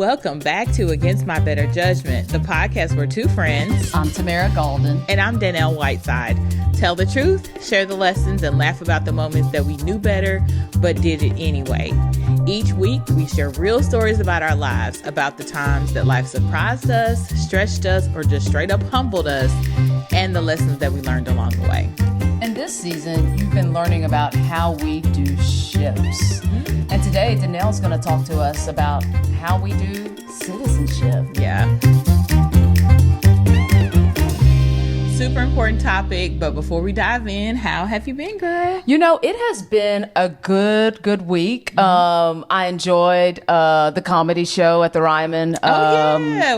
Welcome back to Against My Better Judgment, the podcast where two friends, I'm Tamara Golden. and I'm Dannelle Whiteside, tell the truth, share the lessons, and laugh about the moments that we knew better but did it anyway. Each week, we share real stories about our lives, about the times that life surprised us, stretched us, or just straight up humbled us, and the lessons that we learned along the way. And this season, you've been learning about how we do ships. And today, Dannelle's going to talk to us about how we do citizenship. Yeah. Super important topic, but before we dive in, how have you been, girl? You know, it has been a good week. I enjoyed the comedy show at the Ryman.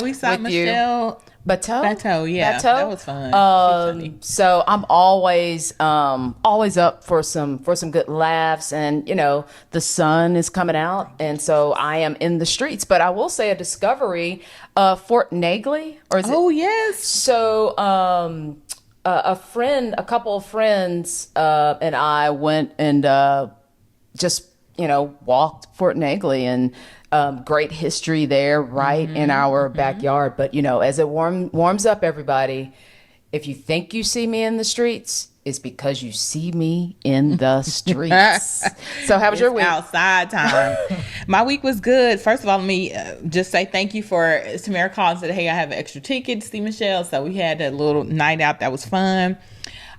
We saw Michelle Bateau, yeah. That was fun. So I'm always up for some good laughs, and you know the sun is coming out, and so I am in the streets. But I will say a discovery, Fort Negley, or is it? Oh yes. So a couple of friends, and I went and just walked Fort Negley and. Great history there, right in our backyard. But, as it warms up, everybody, if you think you see me in the streets, it's because you see me in the streets. So how was your week? Outside time. My week was good. First of all, let me just say thank you for Tamara called and said, hey, I have an extra ticket to see Michelle. So we had a little night out that was fun.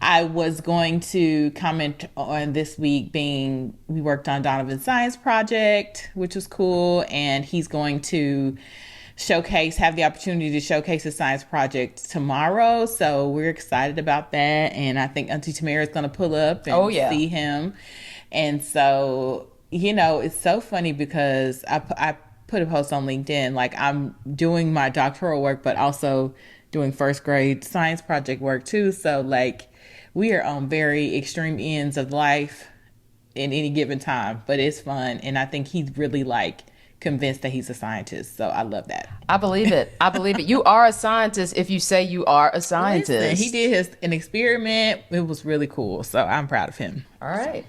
I was going to comment on this week we worked on Donovan's science project, which was cool. And he's going to have the opportunity to showcase his science project tomorrow. So we're excited about that. And I think Auntie Tamara is going to pull up and see him. And so, it's so funny because I put a post on LinkedIn, like I'm doing my doctoral work, but also doing first grade science project work too. So like, we are on very extreme ends of life in any given time, but it's fun. And I think he's really convinced that he's a scientist. So I love that. I believe it. You are a scientist if you say you are a scientist. Listen, he did an experiment. It was really cool. So I'm proud of him. All right.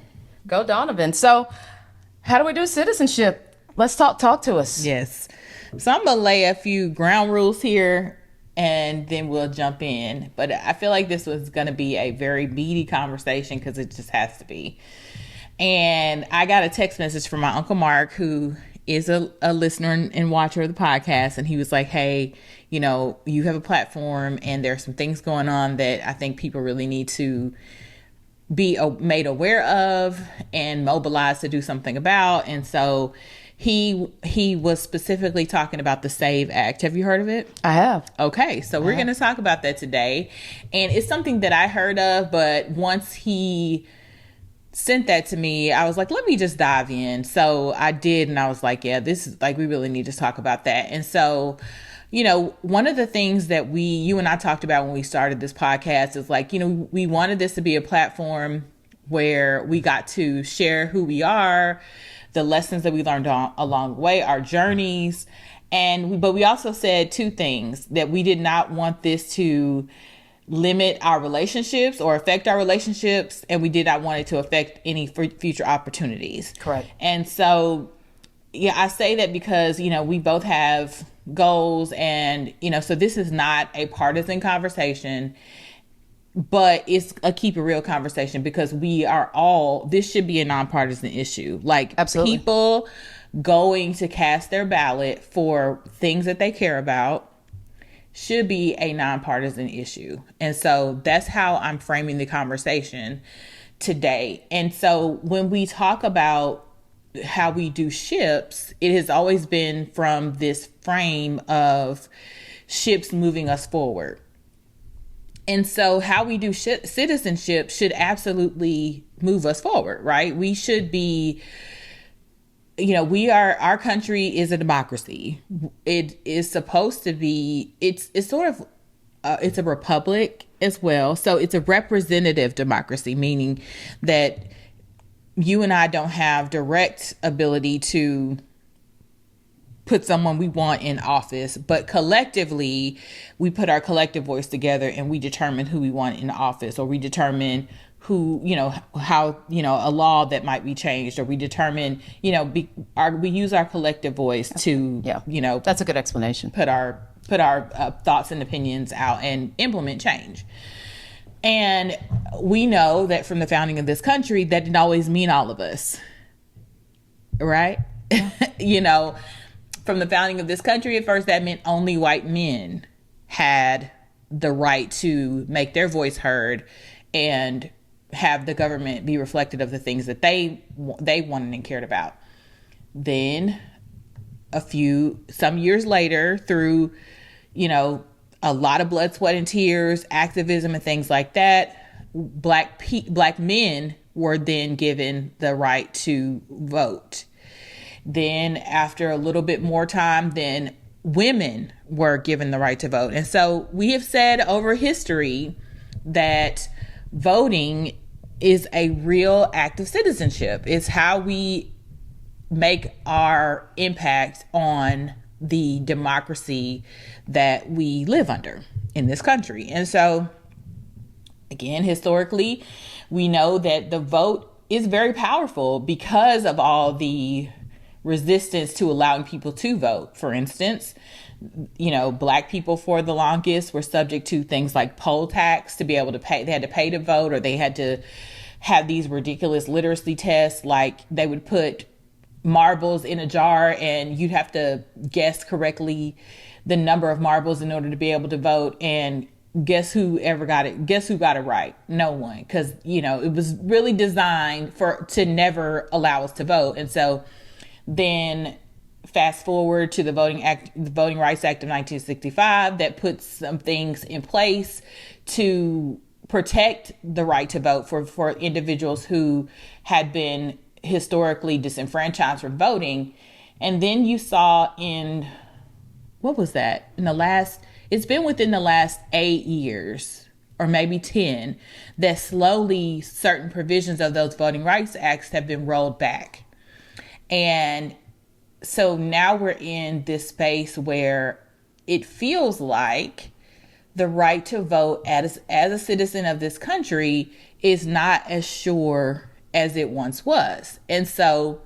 Go Donovan. So how do we do citizenship? Let's talk to us. Yes. So I'm going to lay a few ground rules here, and then we'll jump in. But I feel like this was going to be a very meaty conversation because it just has to be. And I got a text message from my Uncle Mark, who is a listener and watcher of the podcast. And he was like, hey, you have a platform and there's some things going on that I think people really need to be made aware of and mobilized to do something about. And so he was specifically talking about the SAVE Act. Have you heard of it? I have. Okay, so we're going to talk about that today. And it's something that I heard of, but once he sent that to me, I was like, let me just dive in. So I did, and I was like, yeah, this is we really need to talk about that. And so, one of the things that you and I talked about when we started this podcast is we wanted this to be a platform where we got to share who we are, the lessons that we learned along the way, our journeys. But we also said two things: that we did not want this to limit our relationships or affect our relationships, and we did not want it to affect any future opportunities. Correct. And so, I say that because, we both have goals, and, so this is not a partisan conversation, but it's a keep it real conversation because this should be a nonpartisan issue. Absolutely. People going to cast their ballot for things that they care about should be a nonpartisan issue. And so that's how I'm framing the conversation today. And so when we talk about how we do ships, it has always been from this frame of ships moving us forward. And so how we do citizenship should absolutely move us forward, right? We should be, our country is a democracy. It is supposed to be, it's sort of, it's a republic as well. So it's a representative democracy, meaning that you and I don't have direct ability to put someone we want in office, but collectively we put our collective voice together and we determine who we want in office, or we determine who, how, a law that might be changed, or we determine, we use our collective voice to, that's a good explanation. Put our thoughts and opinions out and implement change. And we know that from the founding of this country, that didn't always mean all of us, right? Yeah. From the founding of this country, at first, that meant only white men had the right to make their voice heard and have the government be reflective of the things that they wanted and cared about. Then some years later, through, a lot of blood, sweat, and tears, activism, and things like that, black men were then given the right to vote. Then after a little bit more time, then women were given the right to vote. And so we have said over history that voting is a real act of citizenship. It's how we make our impact on the democracy that we live under in this country. And so, again, historically, we know that the vote is very powerful because of all the resistance to allowing people to vote. For instance, black people for the longest were subject to things like poll tax to be able to pay. They had to pay to vote, or they had to have these ridiculous literacy tests, like they would put marbles in a jar and you'd have to guess correctly the number of marbles in order to be able to vote. And guess who got it right? No one. Because, it was really designed to never allow us to vote. And so then fast forward to the Voting Rights Act of 1965 that puts some things in place to protect the right to vote for individuals who had been historically disenfranchised from voting. And then you saw it's been within the last 8 years or maybe 10 that slowly certain provisions of those Voting Rights Acts have been rolled back. And so now we're in this space where it feels like the right to vote as a citizen of this country is not as sure as it once was. And so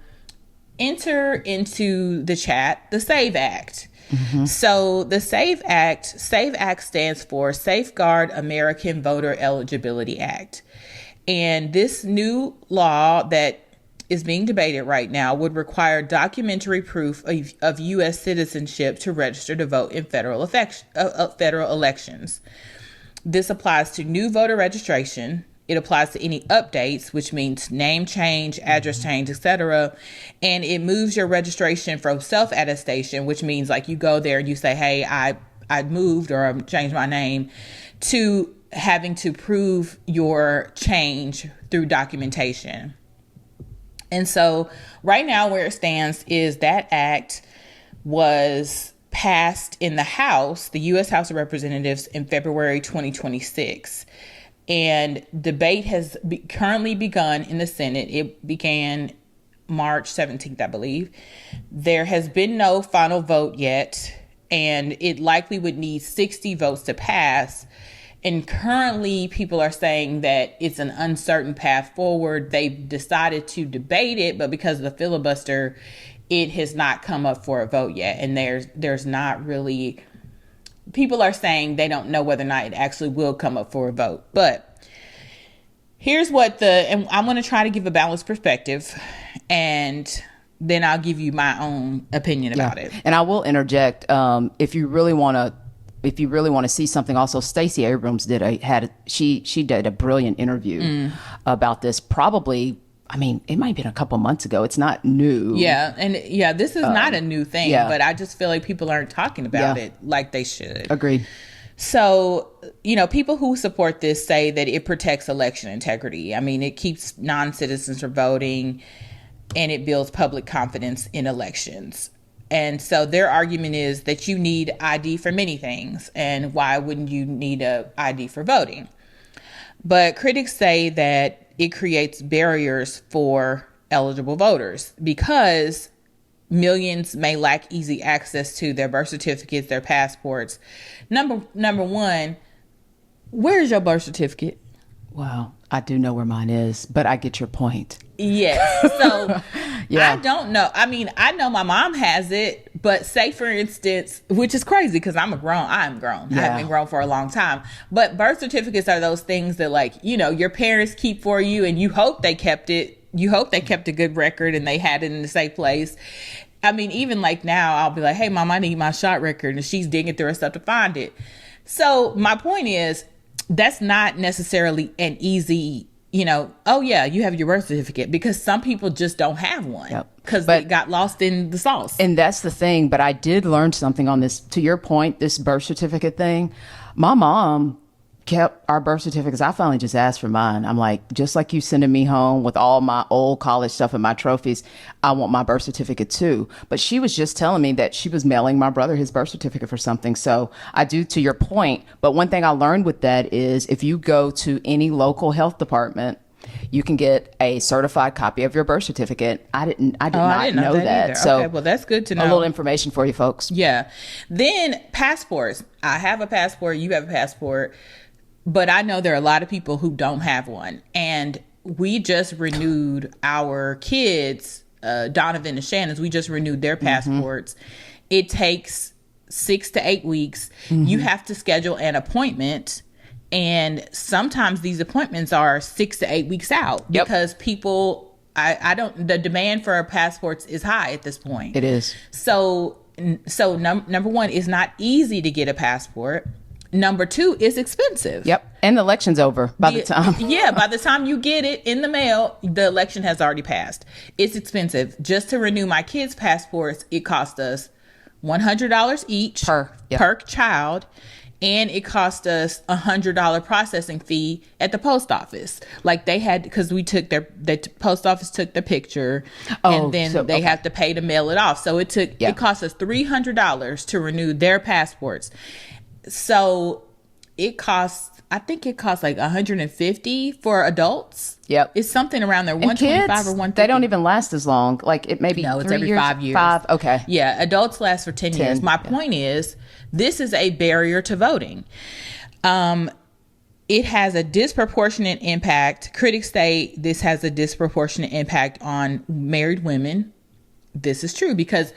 enter into the chat the SAVE Act. Mm-hmm. So the SAVE Act stands for Safeguard American Voter Eligibility Act. And this new law that is being debated right now would require documentary proof of U.S. citizenship to register to vote in federal elections. This applies to new voter registration. It applies to any updates, which means name change, address change, etc. And it moves your registration from self-attestation, which means like you go there and you say, hey, I moved or I changed my name, to having to prove your change through documentation. And so right now where it stands is that act was passed in the House, the U.S. House of Representatives, in February 2026. And debate has currently begun in the Senate. It began March 17th, I believe. There has been no final vote yet, and it likely would need 60 votes to pass. And currently, people are saying that it's an uncertain path forward. They've decided to debate it, but because of the filibuster, it has not come up for a vote yet. And there's not really... People are saying they don't know whether or not it actually will come up for a vote. But here's and I'm going to try to give a balanced perspective, and then I'll give you my own opinion about it. And I will interject, if you really want to see something, also Stacey Abrams did a brilliant interview about this. Probably, it might have been a couple months ago. It's not new. Yeah. And this is not a new thing, but I just feel like people aren't talking about it like they should. Agreed. So, people who support this say that it protects election integrity. It keeps non-citizens from voting, and it builds public confidence in elections. And so their argument is that you need ID for many things. And why wouldn't you need a ID for voting? But critics say that it creates barriers for eligible voters because millions may lack easy access to their birth certificates, their passports. Number one, where's your birth certificate? Wow. I do know where mine is, but I get your point. Yes. So Yeah. I don't know. I mean, I know my mom has it, but say for instance, which is crazy because I'm grown. I Yeah. have been grown for a long time. But birth certificates are those things that, like, you know, your parents keep for you, and you hope they kept it. You hope they kept a good record and they had it in the safe place. I mean, even like now, I'll be like, hey, mom, I need my shot record. And she's digging through her stuff to find it. So my point is, that's not necessarily an easy, you know, oh yeah, you have your birth certificate, because some people just don't have one because they got lost in the sauce. And that's the thing. But I did learn something on this. To your point, this birth certificate thing, my mom kept our birth certificates. I finally just asked for mine. I'm like, just like you sending me home with all my old college stuff and my trophies, I want my birth certificate too. But she was just telling me that she was mailing my brother his birth certificate for something. So I do, to your point. But one thing I learned with that is if you go to any local health department, you can get a certified copy of your birth certificate. I did not know that. So, okay, well, that's good to know. A little information for you folks. Yeah. Then passports. I have a passport. You have a passport. But I know there are a lot of people who don't have one. And we just renewed our kids, Donovan and Shannon's, we just renewed their passports. It takes 6 to 8 weeks. You have to schedule an appointment. And sometimes these appointments are 6 to 8 weeks out because people, the demand for passports is high at this point. It is. So number one, it's not easy to get a passport. Number two, it's expensive. Yep. And the election's over by the time. Yeah, by the time you get it in the mail, the election has already passed. It's expensive. Just to renew my kids' passports, it cost us $100 each per child. And it cost us $100 processing fee at the post office. Like they had, because we took the post office took the picture, and then they have to pay to mail it off. So it cost us $300 to renew their passports. So I think it costs like $150 for adults. Yep. It's something around there, $125 or $150. They don't even last as long. Like it may be it's every 5 years. Okay. Yeah, adults last for 10 years. My point is, this is a barrier to voting. It has a disproportionate impact. Critics say this has a disproportionate impact on married women. This is true because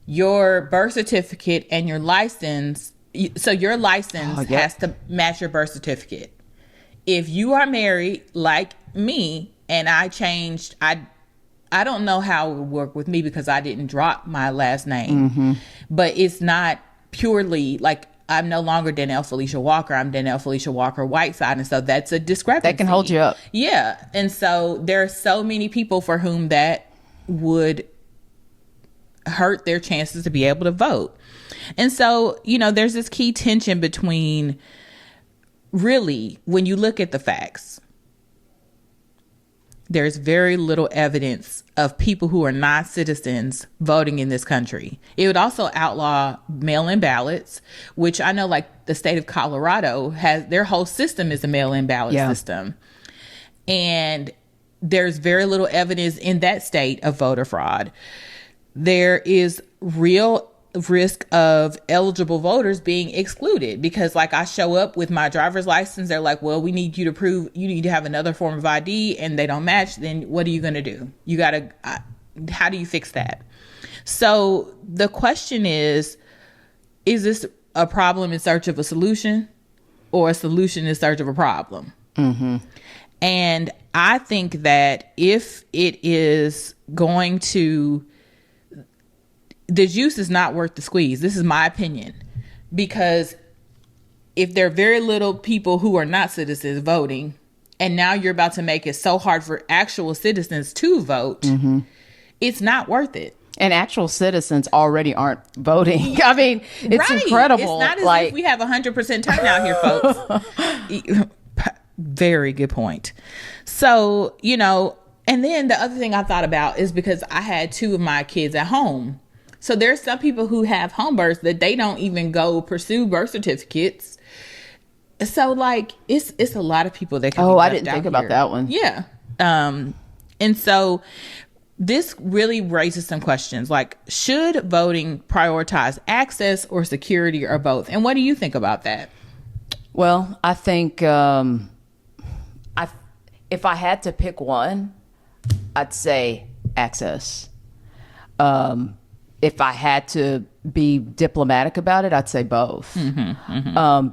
your birth certificate and your license, so your license has to match your birth certificate. If you are married like me and I changed, I don't know how it would work with me because I didn't drop my last name, but it's not purely like I'm no longer Dannelle Felicia Walker. I'm Dannelle Felicia Walker Whiteside. And so that's a discrepancy. That can hold you up. Yeah. And so there are so many people for whom that would hurt their chances to be able to vote. And so, you know, there's this key tension between, really, when you look at the facts, there's very little evidence of people who are not citizens voting in this country. It would also outlaw mail-in ballots, which I know like the state of Colorado has, their whole system is a mail-in ballot system. And there's very little evidence in that state of voter fraud. There is real risk of eligible voters being excluded because like I show up with my driver's license, they're like, well, we need you to prove you need to have another form of ID, and they don't match. Then what are you going to do? You got to, how do you fix that? So the question is this a problem in search of a solution or a solution in search of a problem? And I think that if it is going to, the juice is not worth the squeeze. This is my opinion. Because if there are very little people who are not citizens voting, and now you're about to make it so hard for actual citizens to vote, it's not worth it. And actual citizens already aren't voting. I mean, it's incredible. It's not as if we have 100% turnout here, folks. Very good point. So, you know, and then the other thing I thought about is because I had 2 of my kids at home. So there's some people who have home births that they don't even go pursue birth certificates. So like it's a lot of people that can be left I didn't think about that one. Yeah. And so this really raises some questions like, should voting prioritize access or security or both? And what do you think about that? Well, I think if I had to pick one, I'd say access. If I had to be diplomatic about it, I'd say both.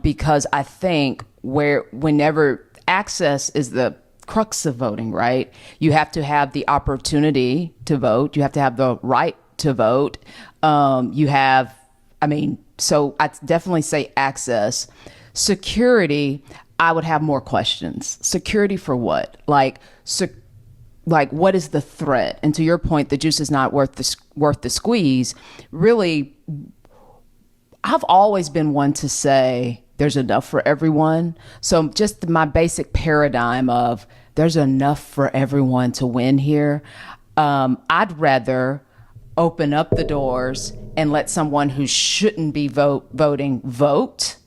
Because I think whenever access is the crux of voting, right? You have to have the opportunity to vote. You have to have the right to vote. So I'd definitely say access. Security, I would have more questions. Security for what? Like what is the threat? And to your point, the juice is not worth the squeeze. Really, I've always been one to say there's enough for everyone. So just my basic paradigm of there's enough for everyone to win here. I'd rather open up the doors and let someone who shouldn't be voting vote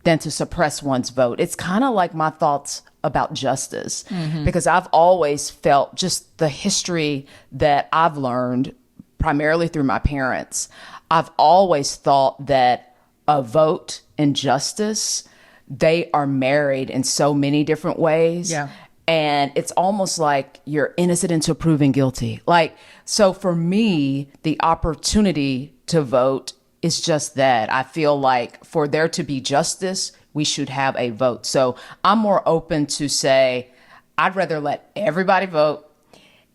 than to suppress one's vote. It's kind of like my thoughts about justice, because I've always felt just the history that I've learned primarily through my parents. I've always thought that a vote and justice, they are married in so many different ways. Yeah. And it's almost like you're innocent until proven guilty. So for me, the opportunity to vote is just that. I feel like for there to be justice, we should have a vote. So I'm more open to say, I'd rather let everybody vote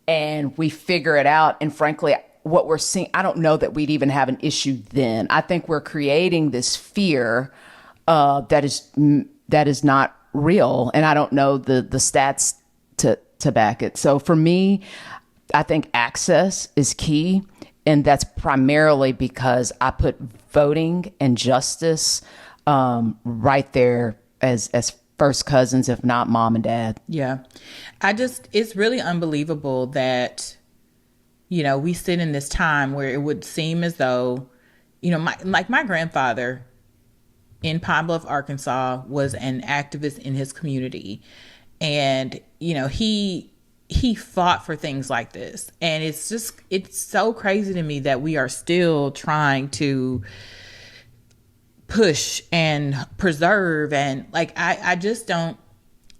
and we figure it out. And frankly, what we're seeing, I don't know that we'd even have an issue then. I think we're creating this fear that is not real. And I don't know the stats to back it. So for me, I think access is key. And that's primarily because I put voting and justice right there as first cousins, if not mom and dad. Yeah. It's really unbelievable that, we sit in this time where it would seem as though, my grandfather in Pine Bluff, Arkansas was an activist in his community. And, he fought for things like this. And it's so crazy to me that we are still trying to push and preserve. And I just don't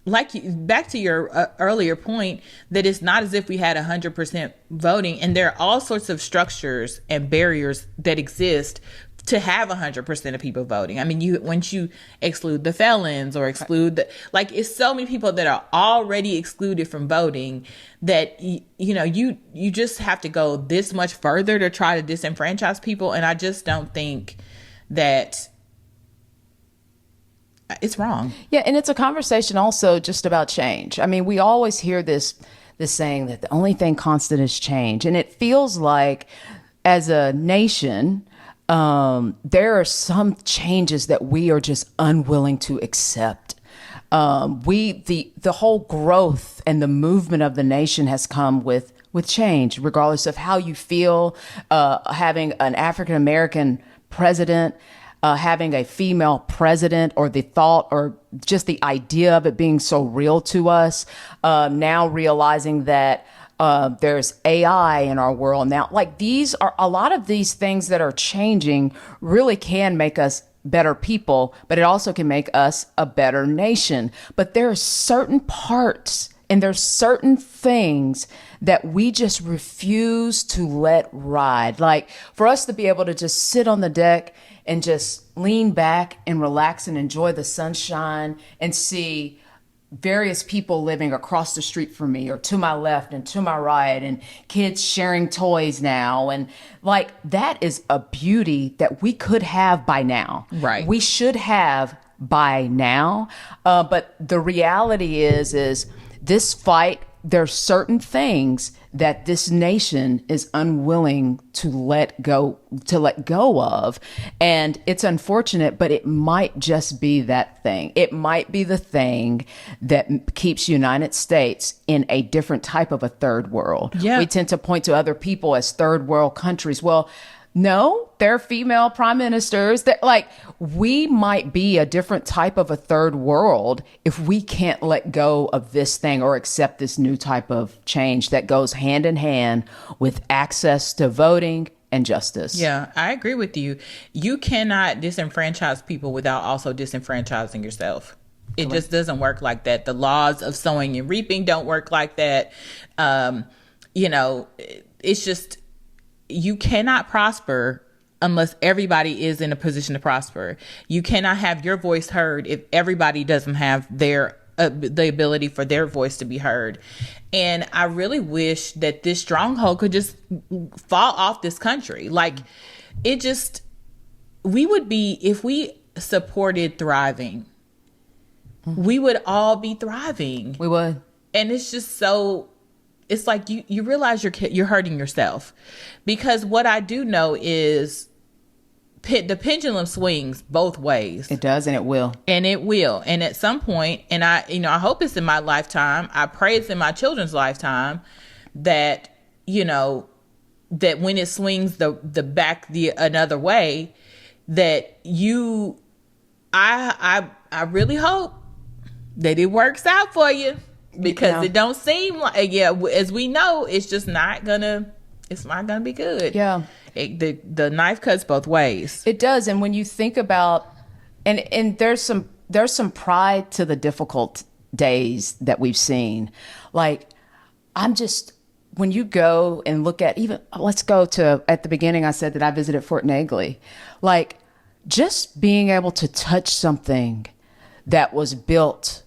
back to your earlier point that it's not as if we had 100% voting. And there are all sorts of structures and barriers that exist to have 100% of people voting. I mean, once you exclude the felons or exclude it's so many people that are already excluded from voting that, you just have to go this much further to try to disenfranchise people. And I just don't think that it's wrong. Yeah. And it's a conversation also just about change. I mean, we always hear this saying that the only thing constant is change. And it feels like as a nation, there are some changes that we are just unwilling to accept. The whole growth and the movement of the nation has come with change, regardless of how you feel, having an African-American president, having a female president, or the thought or just the idea of it being so real to us, now realizing that there's AI in our world now. These are a lot of these things that are changing really can make us better people, but it also can make us a better nation. But there are certain parts and there's certain things that we just refuse to let ride. For us to be able to just sit on the deck and just lean back and relax and enjoy the sunshine and see various people living across the street from me or to my left and to my right, and kids sharing toys now. And that is a beauty that we could have by now. Right. We should have by now. But the reality is this fight, there's certain things that this nation is unwilling to let go of. And it's unfortunate, but it might just be that thing. It might be the thing that keeps United States in a different type of a third world. Yeah. We tend to point to other people as third world countries. Well, no, they're female prime ministers. That we might be a different type of a third world if we can't let go of this thing or accept this new type of change that goes hand in hand with access to voting and justice. Yeah, I agree with you. You cannot disenfranchise people without also disenfranchising yourself. It just doesn't work like that. The laws of sowing and reaping don't work like that. You know, it's just, you cannot prosper unless everybody is in a position to prosper. You cannot have your voice heard if everybody doesn't have their the ability for their voice to be heard. And I really wish that this stronghold could just fall off this country. Like, it just, we would be, if we supported thriving, we would all be thriving. We would. And it's just so, it's like you realize you're hurting yourself. Because what I do know is the pendulum swings both ways. It does, and it will. And it will. And at some point, and I hope it's in my lifetime, I pray it's in my children's lifetime, that, you know, that when it swings the back another way, that I really hope that it works out for you, because it don't seem like, as we know, it's just not gonna be good. Yeah. The knife cuts both ways. It does. And when you think about, and there's some pride to the difficult days that we've seen. Like, when you go and look at, even, let's go to, at the beginning, I said that I visited Fort Negley. Like, just being able to touch something that was built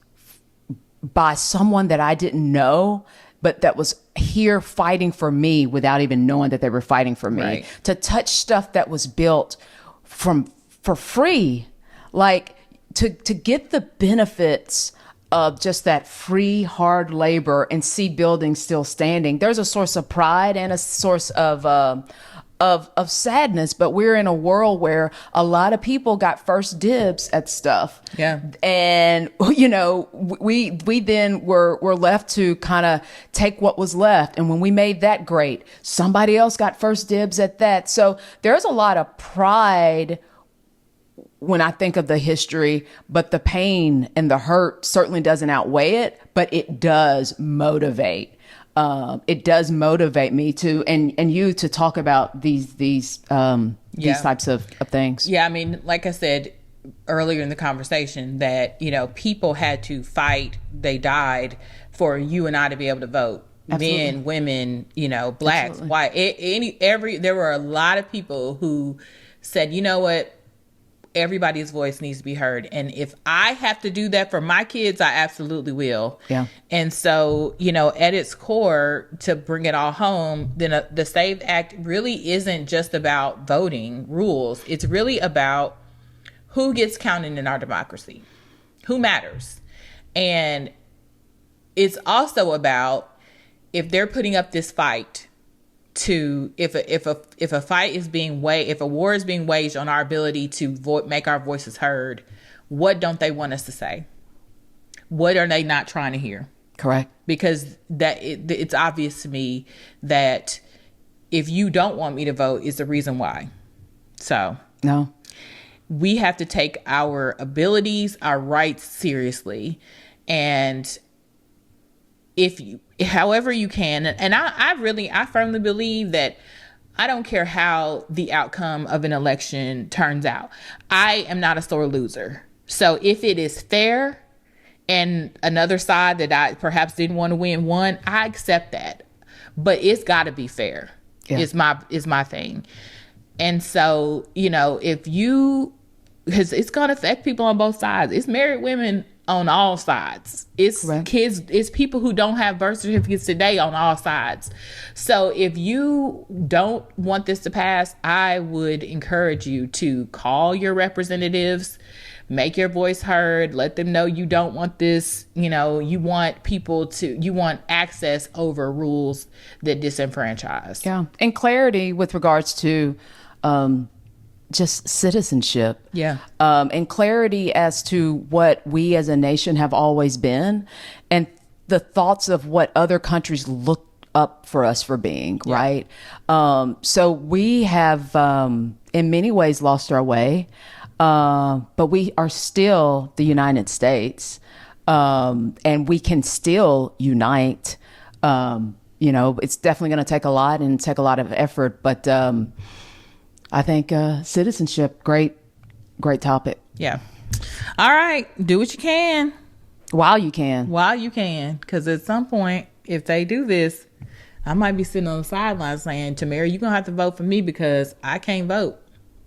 by someone that I didn't know, but that was here fighting for me without even knowing that they were fighting for me. Right. To touch stuff that was built for free, like to get the benefits of just that free, hard labor and see buildings still standing. There's a source of pride and a source of sadness, but we're in a world where a lot of people got first dibs at stuff. Yeah. And, you know, we then were left to kind of take what was left. And when we made that great, somebody else got first dibs at that. So there's a lot of pride when I think of the history, but the pain and the hurt certainly doesn't outweigh it, but it does motivate. It does motivate me to, and you to talk about these types of things. Yeah, I mean, like I said earlier in the conversation, that, you know, people had to fight, they died for you and I to be able to vote. Absolutely. Men, women, you know, blacks, absolutely. White, there were a lot of people who said, you know what, everybody's voice needs to be heard. And if I have to do that for my kids, I absolutely will. Yeah. And so, you know, at its core, to bring it all home, then the SAVE Act really isn't just about voting rules. It's really about who gets counted in our democracy, who matters. And it's also about, if they're putting up this fight to, if a fight is being waged, if a war is being waged on our ability to make our voices heard, what don't they want us to say? What are they not trying to hear? Correct. Because it's obvious to me that if you don't want me to vote, is the reason why. So no, we have to take our abilities, our rights seriously, and however you can. And I firmly believe that I don't care how the outcome of an election turns out. I am not a sore loser. So if it is fair and another side that I perhaps didn't want to win won, I accept that. But it's got to be fair. Yeah. Is my thing. And so, you know, because it's going to affect people on both sides. It's married women on all sides. It's correct. Kids, it's people who don't have birth certificates today on all sides. So if you don't want this to pass, I would encourage you to call your representatives, make your voice heard, let them know you don't want this, you know, you want access over rules that disenfranchise. Yeah. And clarity with regards to just citizenship. Yeah. And clarity as to what we as a nation have always been, and the thoughts of what other countries look up for us for being, yeah. Right? So we have, in many ways, lost our way, but we are still the United States, and we can still unite. You know, it's definitely going to take a lot and take a lot of effort, but I think citizenship, great topic. Yeah. All right, do what you can while you can. Because at some point, if they do this, I might be sitting on the sidelines saying, Tamara, you're going to have to vote for me because I can't vote.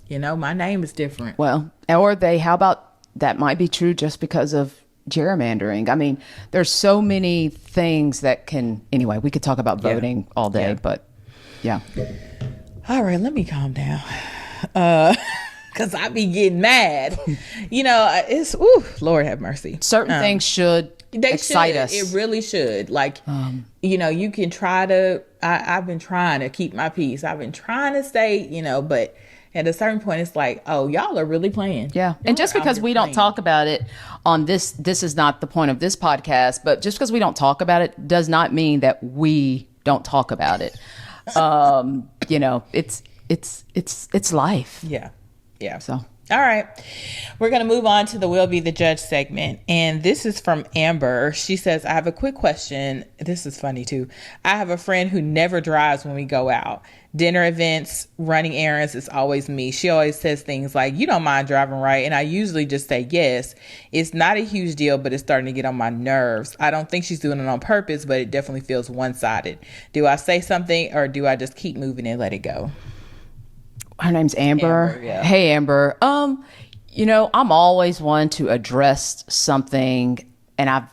You know, my name is different. Well, or how about that might be true just because of gerrymandering. I mean, there's so many things that can, anyway, we could talk about voting all day, but yeah. All right, let me calm down. Because I be getting mad. You know, it's, Lord have mercy. Certain things should excite us. It really should. Like, you know, you can try to, I've been trying to keep my peace. I've been trying to stay, you know, but at a certain point, it's like, oh, y'all are really playing. Yeah. And just because we don't talk about it on this is not the point of this podcast, but just because we don't talk about it does not mean that we don't talk about it. You know, it's life. Yeah. Yeah. So. All right. We're going to move on to the Will Be the Judge segment. And this is from Amber. She says, I have a quick question. This is funny too. I have a friend who never drives when we go out. Dinner events, running errands, it's always me. She always says things like, you don't mind driving, right? And I usually just say yes. It's not a huge deal, but it's starting to get on my nerves. I don't think she's doing it on purpose, but it definitely feels one-sided. Do I say something or do I just keep moving and let it go? Her name's Amber. Yeah. Hey, Amber. You know, I'm always one to address something, and I've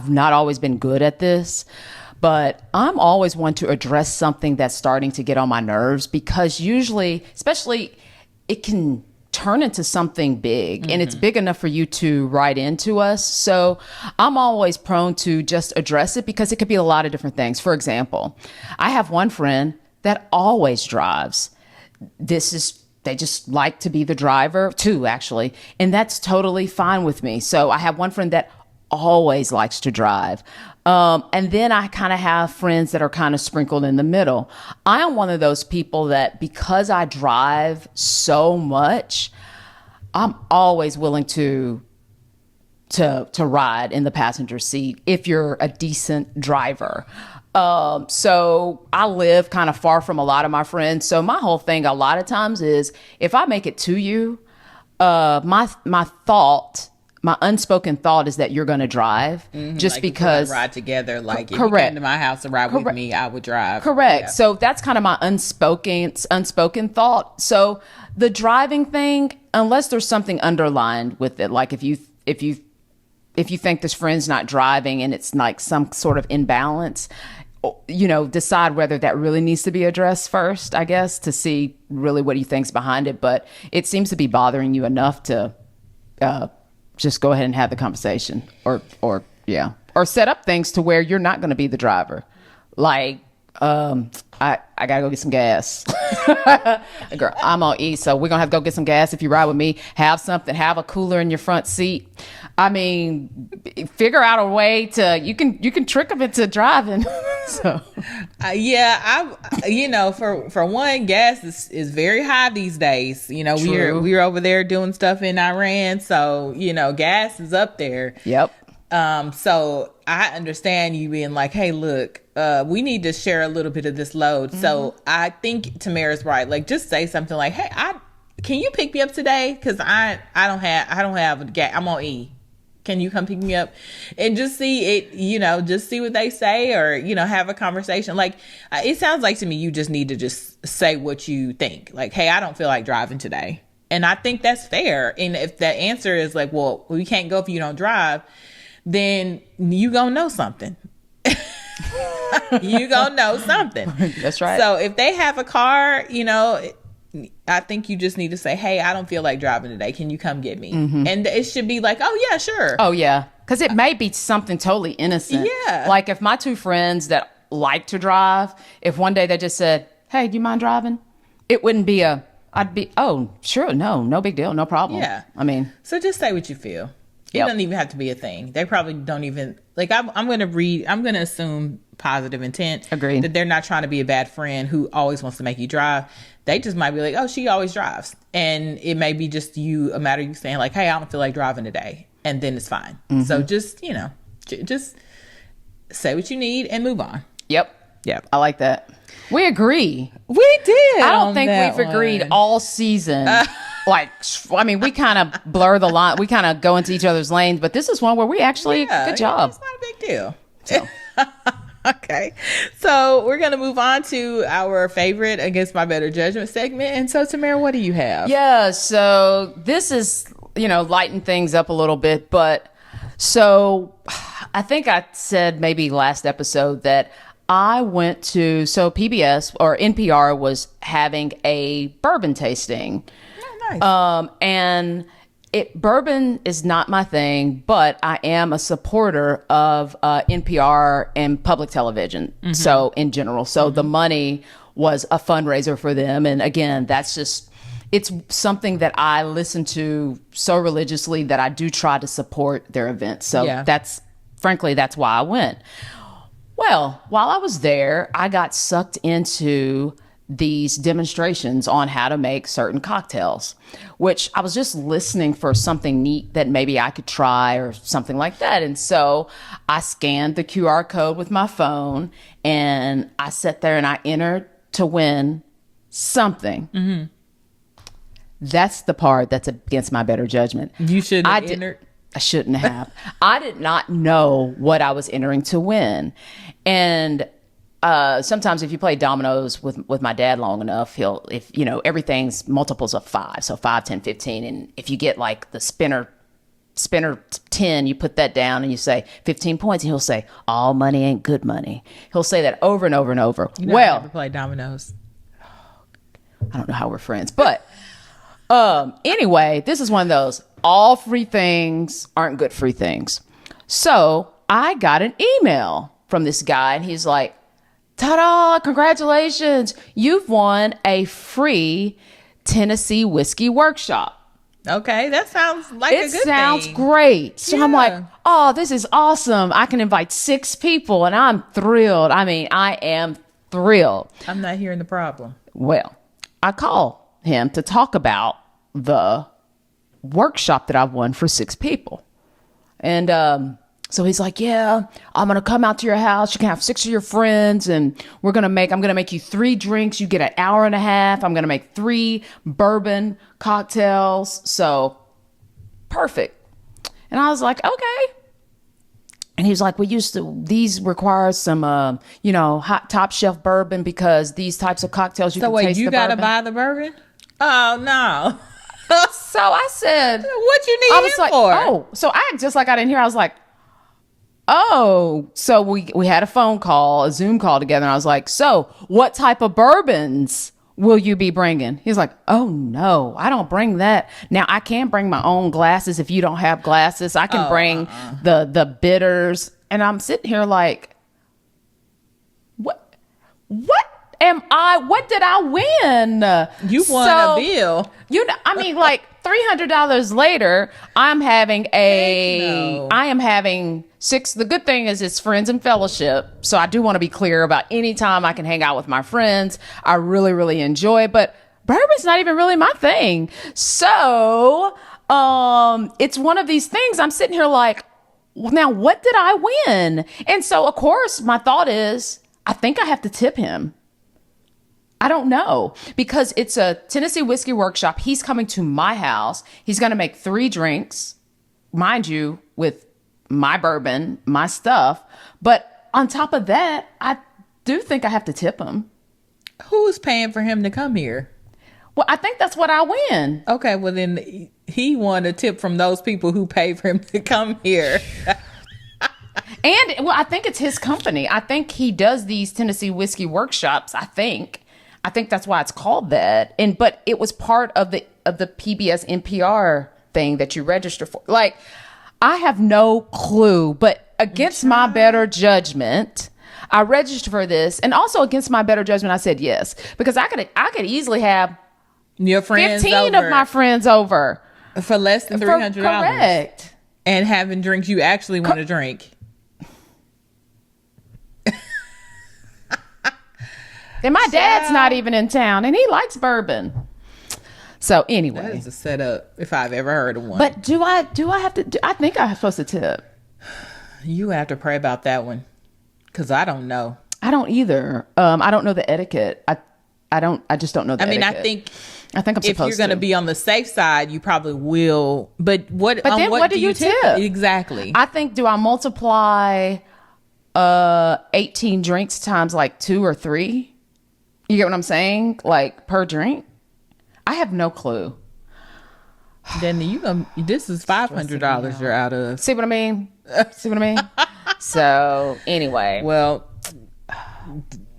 not always been good at this, but I'm always one to address something that's starting to get on my nerves, because usually, especially, it can turn into something big, and it's big enough for you to write into us. So I'm always prone to just address it, because it could be a lot of different things. For example, I have one friend that always drives. They just like to be the driver, two actually, and that's totally fine with me. So I have one friend that always likes to drive. And then I kind of have friends that are kind of sprinkled in the middle. I am one of those people that, because I drive so much, I'm always willing to ride in the passenger seat if you're a decent driver. So I live kind of far from a lot of my friends. So my whole thing a lot of times is, if I make it to you, my unspoken thought is that you're going to drive, just like because we ride together. Like if correct. you came to my house and ride with me, I would drive. Correct. Yeah. So that's kind of my unspoken thought. So the driving thing, unless there's something underlined with it, like if you think this friend's not driving and it's like some sort of imbalance, you know, decide whether that really needs to be addressed first, I guess, to see really what he thinks behind it. But it seems to be bothering you enough to just go ahead and have the conversation, or set up things to where you're not going to be the driver. Like, I gotta go get some gas. Girl, I'm on E, so we're gonna have to go get some gas. If you ride with me, have something, have a cooler in your front seat. I mean, figure out a way to, you can trick them into driving. So for one, gas is very high these days. You know, we're over there doing stuff in Iran, so you know, gas is up there. Yep. So I understand you being like, hey, look, we need to share a little bit of this load. So I think Tamara's right. Like, just say something like, hey, can you pick me up today? Cause I don't have a gas. I'm on E. Can you come pick me up? And just see it, you know, just see what they say, or, you know, have a conversation. Like, it sounds like to me, you just need to just say what you think. Like, hey, I don't feel like driving today. And I think that's fair. And if that answer is like, well, we can't go if you don't drive, then you gonna know something. You gonna know something. That's right. So if they have a car, you know, I think you just need to say, hey, I don't feel like driving today. Can you come get me? And it should be like, oh yeah, sure. Oh yeah. Because it may be something totally innocent. Yeah. Like if my two friends that like to drive, if one day they just said, hey, do you mind driving? It wouldn't be I'd be, oh, sure. No big deal. No problem. Yeah. I mean. So just say what you feel. It doesn't even have to be a thing. They probably don't even, like, I'm going to assume positive intent. Agreed. That they're not trying to be a bad friend who always wants to make you drive. They just might be like, oh, she always drives. And it may be just a matter of you saying like, hey, I don't feel like driving today. And then it's fine. So just, you know, just say what you need and move on. Yep. I like that. We agree. We did. I don't think we've agreed all season. like, I mean, we kind of blur the line. We kind of go into each other's lanes, but this is one where we actually, good job. It's not a big deal. So. Okay. So we're going to move on to our favorite Against My Better Judgment segment. And so, Tamara, what do you have? Yeah. So this is, lighten things up a little bit. But so I think I said maybe last episode that I went to, so PBS or NPR was having a bourbon tasting. Oh, nice. And bourbon is not my thing, but I am a supporter of NPR and public television. Mm-hmm. So in general, the money was a fundraiser for them. And again, it's something that I listen to so religiously that I do try to support their events. So that's why I went. Well, while I was there, I got sucked into these demonstrations on how to make certain cocktails, which I was just listening for something neat that maybe I could try or something like that. And so I scanned the QR code with my phone and I sat there and I entered to win something. Mm-hmm. That's the part that's against my better judgment. You shouldn't have entered. I shouldn't have. I did not know what I was entering to win. And sometimes if you play dominoes with my dad long enough, everything's multiples of 5. So 5, 10, 15. And if you get like the spinner 10, you put that down and you say 15 points and he'll say, all money ain't good money. He'll say that over and over and over. I never play dominoes. I don't know how we're friends, but anyway, this is one of those all free things aren't good free things. So I got an email from this guy and he's like, ta-da, congratulations. You've won a free Tennessee whiskey workshop. Okay, that sounds like a good thing. It sounds great. So I'm like, oh, this is awesome. I can invite 6 people and I'm thrilled. I mean, I am thrilled. I'm not hearing the problem. Well, I call him to talk about the workshop that I've won for 6 people. And so he's like, yeah, I'm going to come out to your house. You can have 6 of your friends and I'm going to make you 3 drinks. You get an hour and a half. I'm going to make 3 bourbon cocktails. So perfect. And I was like, okay. And he was like, these require some, hot top shelf bourbon because these types of cocktails you can taste the bourbon. So wait, you got to buy the bourbon? Oh, no. So I said, what you need him for? Oh, so I didn't hear. I was like, oh, so we had a phone call, a Zoom call together. And I was like, so what type of bourbons will you be bringing? He's like, oh no, I don't bring that. Now I can bring my own glasses. If you don't have glasses, I can bring the bitters. And I'm sitting here like, what am I? What did I win? You won a bill. Like $300 later, I am having 6. The good thing is it's friends and fellowship. So I do want to be clear about any time I can hang out with my friends. I really, really enjoy it, but bourbon's not even really my thing. So, it's one of these things I'm sitting here like, now what did I win? And so of course my thought is, I think I have to tip him. I don't know, because it's a Tennessee whiskey workshop. He's coming to my house. He's going to make 3 drinks, mind you, with my bourbon, my stuff. But on top of that, I do think I have to tip him. Who's paying for him to come here? Well, I think that's what I win. Okay, well then he won a tip from those people who pay for him to come here. And I think it's his company. I think he does these Tennessee whiskey workshops. I think that's why it's called that. But it was part of the PBS NPR thing that you register for. Like, I have no clue, but against my better judgment, I registered for this. And also against my better judgment, I said yes, because I could easily have your friends 15 of my friends over for less than $300. Correct. And having drinks you actually want to drink. And my dad's not even in town, and he likes bourbon. So anyway, that is a setup if I've ever heard of one. But do I have to? I think I'm supposed to tip. You have to pray about that one, because I don't know. I don't either. I don't know the etiquette. I just don't know the etiquette. I think I think I'm if supposed you're going to be on the safe side, you probably will. But what do you tip? Exactly. I think, do I multiply 18 drinks times like 2 or 3? You get what I'm saying? Like per drink? I have no clue. Then this is $500 you're out of. See what I mean? So anyway. Well,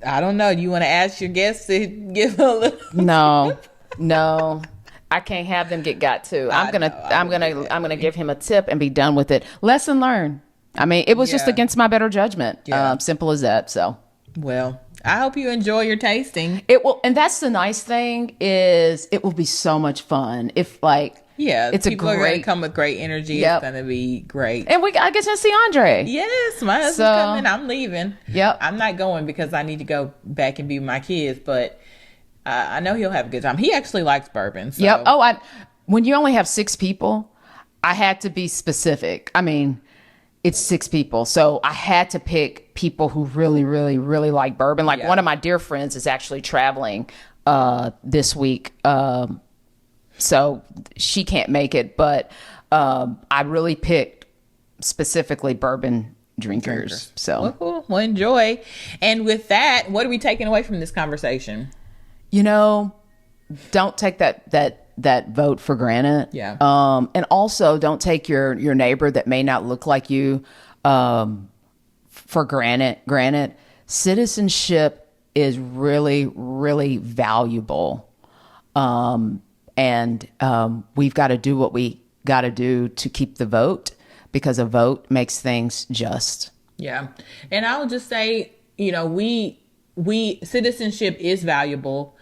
I don't know. Do you want to ask your guests to give a little? No. I can't have them get got too. I'm gonna give him a tip and be done with it. Lesson learned. I mean, it was just against my better judgment. Simple as that. So. Well, I hope you enjoy your tasting. It will, and that's the nice thing is it will be so much fun if it's people are going to come with great energy. It's going to be great. And I get to see Andre. Yes, my husband's coming. I'm leaving. Yep. I'm not going because I need to go back and be with my kids, but I know he'll have a good time. He actually likes bourbon. So. Yep. Oh, when you only have 6 people, I had to be specific. I mean, it's 6 people. So I had to pick people who really, really, really like bourbon. Like one of my dear friends is actually traveling this week. So she can't make it, but I really picked specifically bourbon drinkers. So well, enjoy. And with that, what are we taking away from this conversation? Don't take that vote for granted. Yeah. And also don't take your neighbor that may not look like you for granted. Citizenship is really, really valuable. And we've got to do what we got to do to keep the vote, because a vote makes things just. Yeah. And I'll just say, we citizenship is valuable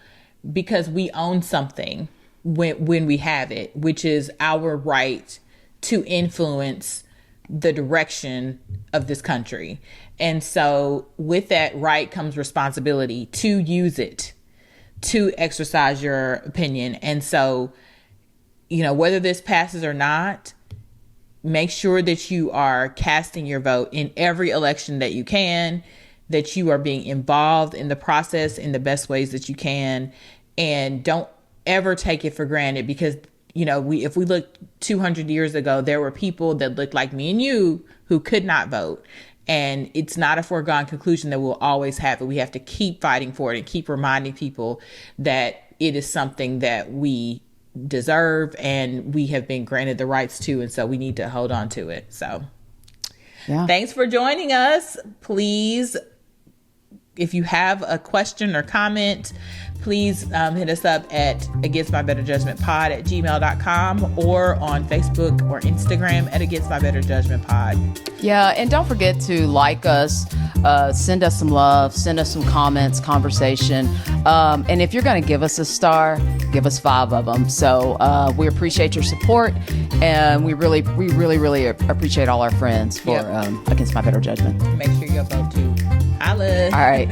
because we own something when we have it, which is our right to influence the direction of this country. And so with that right comes responsibility to use it, to exercise your opinion. And so, whether this passes or not, make sure that you are casting your vote in every election that you can, that you are being involved in the process in the best ways that you can. And don't ever take it for granted, because, if we look 200 years ago, there were people that looked like me and you who could not vote. And it's not a foregone conclusion that we'll always have it. We have to keep fighting for it and keep reminding people that it is something that we deserve and we have been granted the rights to. And so we need to hold on to it. So thanks for joining us. Please, if you have a question or comment, please hit us up at againstmybetterjudgmentpod@gmail.com or on Facebook or Instagram at againstmybetterjudgmentpod. Yeah, and don't forget to like us, send us some love, send us some comments, conversation. And if you're going to give us a star, give us 5 of them. So we appreciate your support, and we really, really appreciate all our friends for Against My Better Judgment. Make sure you vote too. Holla. All right.